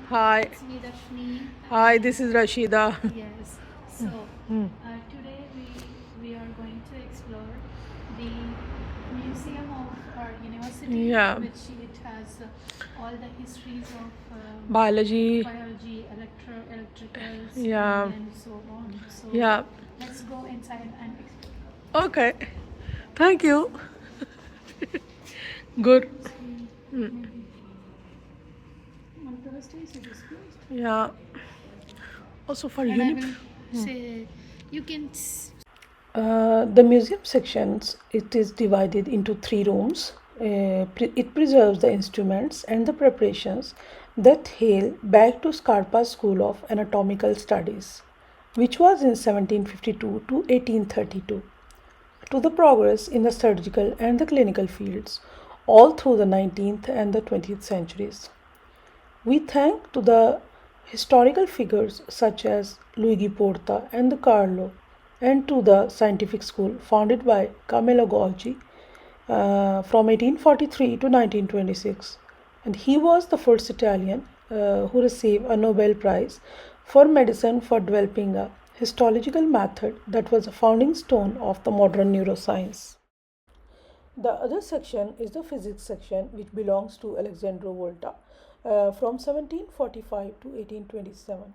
Hi. It's me, Rashmi. Hi, this is Rashida. Yes. So today we are going to explore the museum of our university, Yeah. which it has all the histories of Biology. biology, electricals, Yeah. and then so on. So Yeah. let's go inside and explore. Okay. Thank you. Good. Maybe on Thursdays it is closed. Yeah. Also for And I unit. will say you can. The museum sections, it is divided into three rooms. It preserves the instruments and the preparations that hail back to Scarpa's School of Anatomical Studies, which was in 1752 to 1832, to the progress in the surgical and the clinical fields all through the 19th and the 20th centuries. We thank to the historical figures such as Luigi Porta and the Carlo, and to the scientific school founded by Camillo Golgi from 1843 to 1926. And he was the first Italian who received a Nobel Prize for medicine for developing a histological method that was a founding stone of the modern neuroscience. The other section is the physics section, which belongs to Alessandro Volta from 1745 to 1827.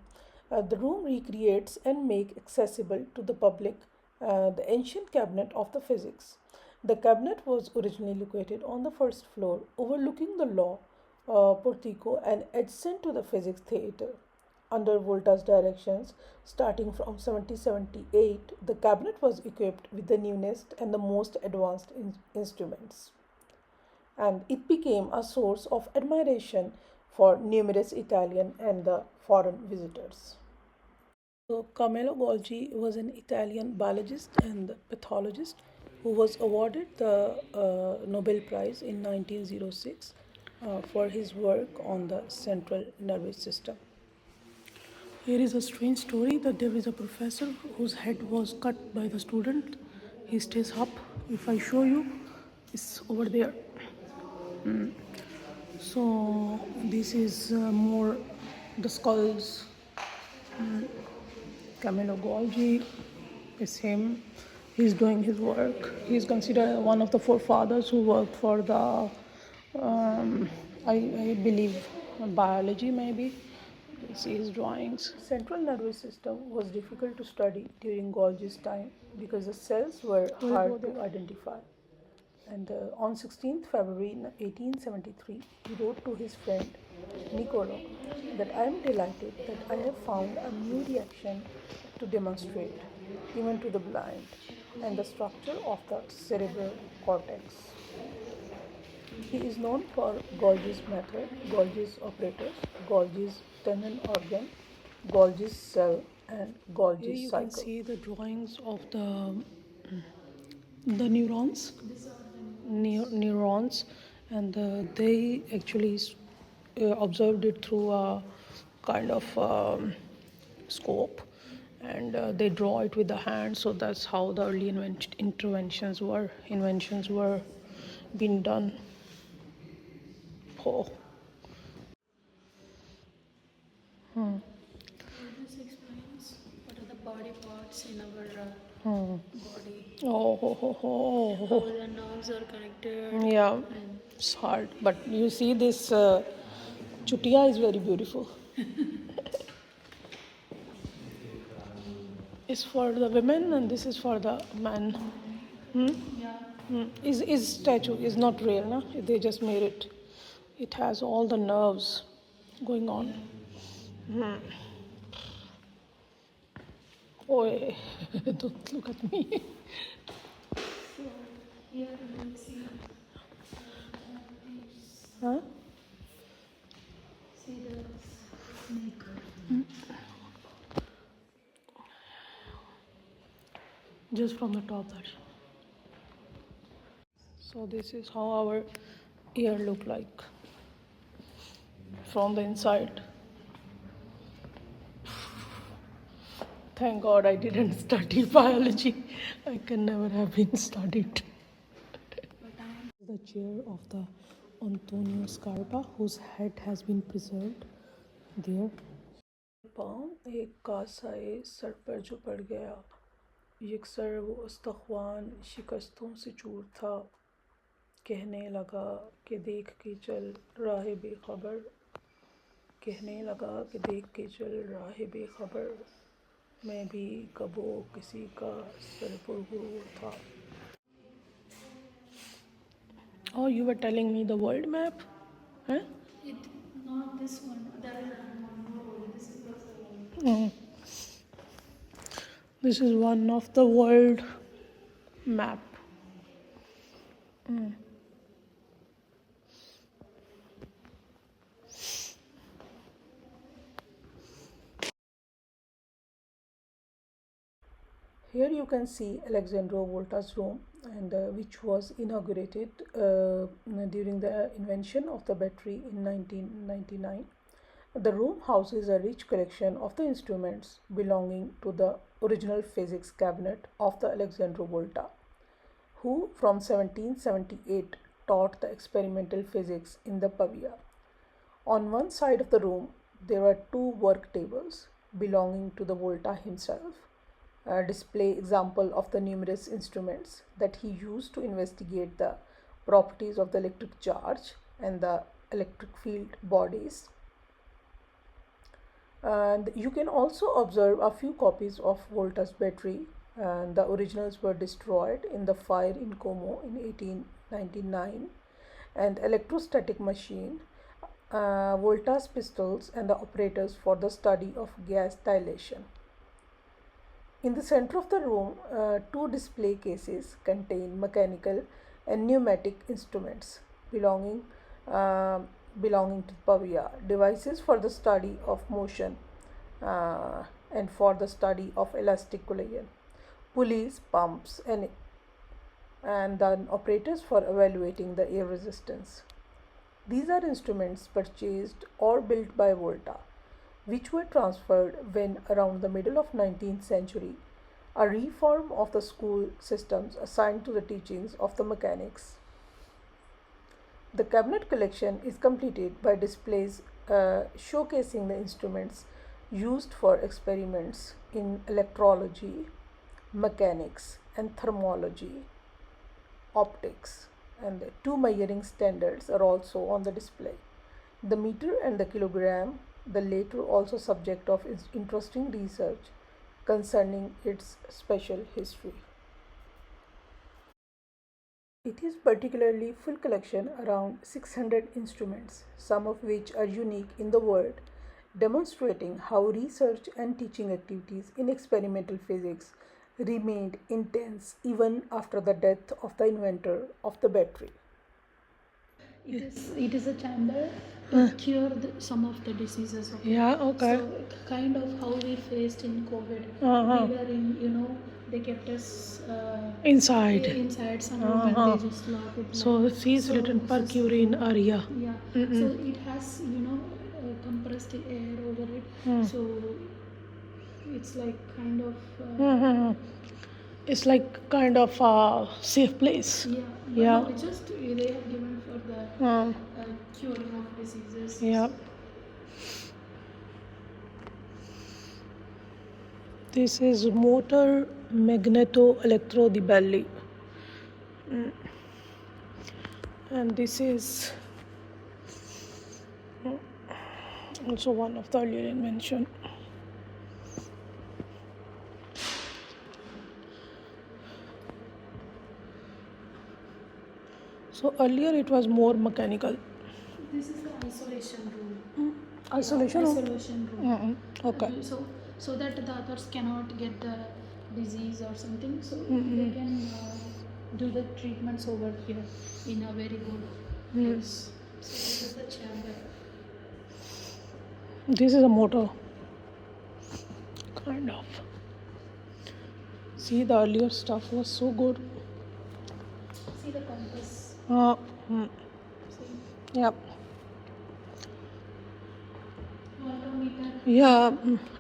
The room recreates and make accessible to the public the ancient cabinet of the physics. The cabinet was originally located on the first floor, overlooking the law portico and adjacent to the physics theater. Under Volta's directions, starting from 1778, the cabinet was equipped with the newest and the most advanced instruments, and it became a source of admiration for numerous Italian and the foreign visitors. So, Camillo Golgi was an Italian biologist and pathologist who was awarded the Nobel Prize in 1906 for his work on the central nervous system. Here is a strange story that there is a professor whose head was cut by the student. He stays up. If I show you, it's over there. So this is more the skulls. Camillo Golgi is him. He's doing his work. He's considered one of the forefathers who worked for the, I believe, biology maybe. You see his drawings. Central nervous system was difficult to study during Golgi's time because the cells were hard to identify. And on 16th February 1873, he wrote to his friend Niccolo that I am delighted that I have found a new reaction to demonstrate, even to the blind, and the structure of the cerebral cortex. He is known for Golgi's method, Golgi's operators, Golgi's tendon organ, Golgi's cell, and Golgi's cycle. You can see the drawings of the neurons, neurons, and they actually observed it through a kind of scope, and they draw it with the hand. So that's how the early inventions were being done. Oh. This explains what are the body parts in our body. Oh. How the nerves are connected. Yeah, it's hard. But you see, this chutia is very beautiful. It's for the women, and this is for the men. Yeah. Is statue is not real, no? They just made it. It has all the nerves going on. Oh, don't look at me. So here you will see Huh? see the snake. Just from the top, that's. So this is how our ear look like from the inside. Thank God I didn't study biology. I can never have been studied. The chair of the Antonio Scarpa, whose head has been preserved. दियो पाँव एक Kasae sir पर जो पड़ गया, यकसर वो अस्तख्वान शिकस्तों से चूर था। कहने लगा कि देख के चल राह बेखबर, कहने लगा कि देख के चल राह बेखबर, मैं भी कबो किसी का सर पुरगुरूर था. Oh, you were telling me the world map? Huh? Not this one. There is one more. This is also one. Mm. This is one of the world map. Here you can see Alessandro Volta's room, and which was inaugurated during the invention of the battery in 1999. The room houses a rich collection of the instruments belonging to the original physics cabinet of the Alessandro Volta, who from 1778 taught the experimental physics in the Pavia. On one side of the room, there were two work tables belonging to the Volta himself, a display example of the numerous instruments that he used to investigate the properties of the electric charge and the electric field bodies. And you can also observe a few copies of Volta's battery, and the originals were destroyed in the fire in Como in 1899, and electrostatic machine, Volta's pistols, and the operators for the study of gas dilation. In the center of the room, two display cases contain mechanical and pneumatic instruments belonging uh, belonging to Pavia, devices for the study of motion and for the study of elastic collision, pulleys, pumps, and then operators for evaluating the air resistance. These are instruments purchased or built by Volta, which were transferred when around the middle of 19th century a reform of the school systems assigned to the teachings of the mechanics. The cabinet collection is completed by displays showcasing the instruments used for experiments in electrology, mechanics, and thermology, optics, and the two measuring standards are also on the display. The meter and the kilogram, the latter also subject of interesting research concerning its special history. It is particularly full collection around 600 instruments, some of which are unique in the world, demonstrating how research and teaching activities in experimental physics remained intense even after the death of the inventor of the battery. It is a chamber to cure some of the diseases. Okay? Yeah, okay. So kind of how we faced in COVID. We were in, they kept us inside some room and they just locked it. So she's written per curin area. Yeah. So it has, compressed air over it. So it's like kind of. It's like kind of a safe place. Yeah. Yeah. No, it's just they have given for the curing of diseases. Yeah. This is motor magneto electro di belly. And this is also one of the earlier invention. So earlier it was more mechanical. This is the isolation room. Isolation room? Isolation room. Okay. So that the others cannot get the disease or something. So they can do the treatments over here in a very good place. So this is the chamber. This is a motor. Kind of. See, the earlier stuff was so good. See the compass. See? Yep. Voltometer. Yeah,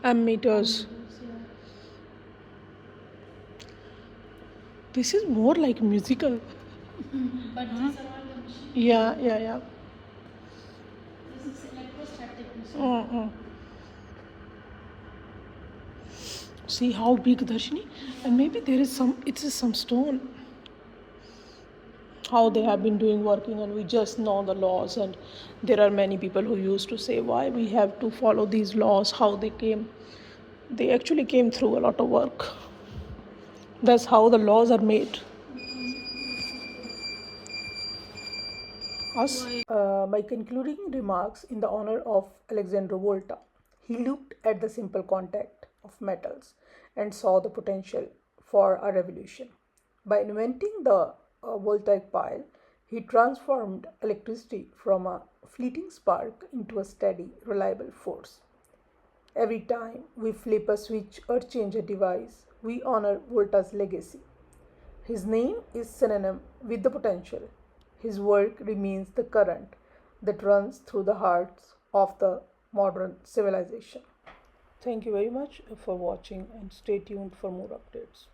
ammeters. Yeah. This is more like musical. But these are all the machines. Yeah. This is electrostatic machine. See how big, Darshini? And maybe there is some, it is some stone. How they have been doing working, and we just know the laws. And there are many people who used to say why we have to follow these laws, how they came. They actually came through a lot of work. That's how the laws are made. Us. My concluding remarks in the honor of Alessandro Volta. He looked at the simple contact of metals and saw the potential for a revolution. By inventing the voltaic pile, he transformed electricity from a fleeting spark into a steady, reliable force. Every time we flip a switch or change a device, we honor Volta's legacy. His name is synonym with the potential. His work remains the current that runs through the hearts of the modern civilization. Thank you very much for watching, and stay tuned for more updates.